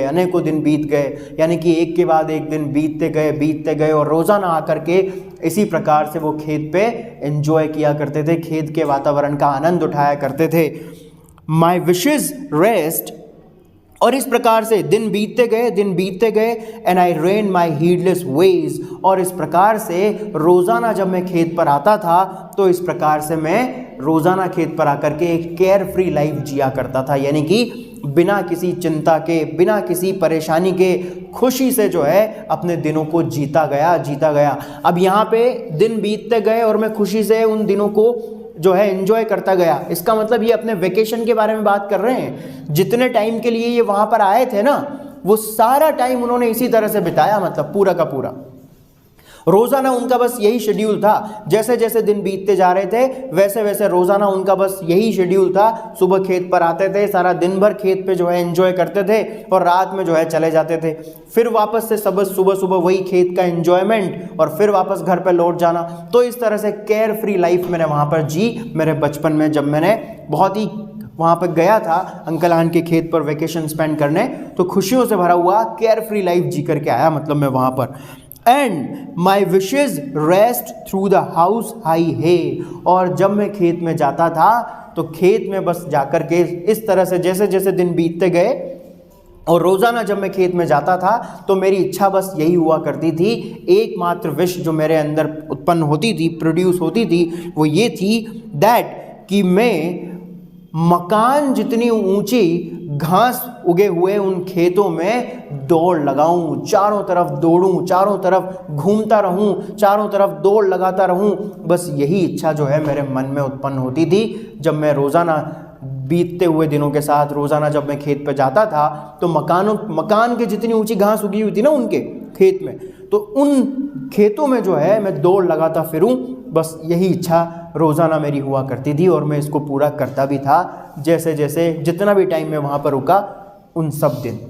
यानी कि एक के बाद एक दिन बीतते गए, और रोज़ाना आकर के इसी प्रकार से वो खेत पे एंजॉय किया करते थे, खेत के वातावरण का आनंद उठाया करते थे। माई विशेज़ रेस्ट, और इस प्रकार से दिन बीतते गए, and I ran my heedless ways, और इस प्रकार से रोज़ाना जब मैं खेत पर आता था तो इस प्रकार से मैं रोज़ाना खेत पर आकर के एक केयर फ्री लाइफ जिया करता था, यानी कि बिना किसी चिंता के, बिना किसी परेशानी के, खुशी से जो है अपने दिनों को जीता गया। अब यहाँ पे दिन बीतते गए और मैं खुशी से उन दिनों को जो है एंजॉय करता गया। इसका मतलब ये अपने वेकेशन के बारे में बात कर रहे हैं। जितने टाइम के लिए ये वहाँ पर आए थे ना, वो सारा टाइम उन्होंने इसी तरह से बिताया, मतलब पूरा का पूरा। रोज़ाना उनका बस यही शेड्यूल था, जैसे जैसे दिन बीतते जा रहे थे वैसे वैसे रोज़ाना उनका बस यही शेड्यूल था। सुबह खेत पर आते थे, सारा दिन भर खेत पे जो है एंजॉय करते थे, और रात में जो है चले जाते थे। फिर वापस से सुबह वही खेत का एंजॉयमेंट, और फिर वापस घर पे लौट जाना। तो इस तरह से केयर फ्री लाइफ मैंने वहाँ पर जी मेरे बचपन में, जब मैंने बहुत ही वहाँ पर गया था अंकल आन के खेत पर वेकेशन स्पेंड करने, तो खुशियों से भरा हुआ केयर फ्री लाइफ जी करके आया, मतलब मैं वहाँ पर। And my wishes rest through the house high है। और जब मैं खेत में जाता था तो खेत में बस जाकर के इस तरह से जैसे जैसे दिन बीतते गए और रोज़ाना जब मैं खेत में जाता था तो मेरी इच्छा बस यही हुआ करती थी, एकमात्र विश जो मेरे अंदर उत्पन्न होती थी, प्रोड्यूस होती थी, वो ये थी दैट कि मैं मकान जितनी ऊंची घास उगे हुए उन खेतों में दौड़ लगाऊं, चारों तरफ दौड़ूं, चारों तरफ घूमता रहूं, चारों तरफ दौड़ लगाता रहूं। बस यही इच्छा जो है मेरे मन में उत्पन्न होती थी जब मैं रोज़ाना बीतते हुए दिनों के साथ रोज़ाना जब मैं खेत पर जाता था तो मकान के जितनी ऊंची घास उगी हुई थी ना उनके खेत में, तो उन खेतों में जो है मैं दौड़ लगाता फिरूं। बस यही इच्छा रोज़ाना मेरी हुआ करती थी और मैं इसको पूरा करता भी था जैसे जैसे जितना भी टाइम मैं वहाँ पर रुका उन सब दिन।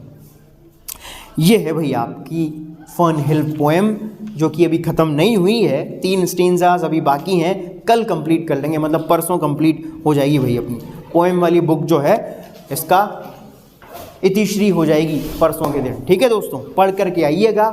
ये है भाई आपकी फन हिल पोएम जो कि अभी ख़त्म नहीं हुई है, 3 स्टेंजास अभी बाकी हैं, कल कंप्लीट कर लेंगे, मतलब परसों कंप्लीट हो जाएगी भाई अपनी पोएम वाली बुक जो है, इसका इतिश्री हो जाएगी परसों के दिन। ठीक है दोस्तों, पढ़ करके आइएगा।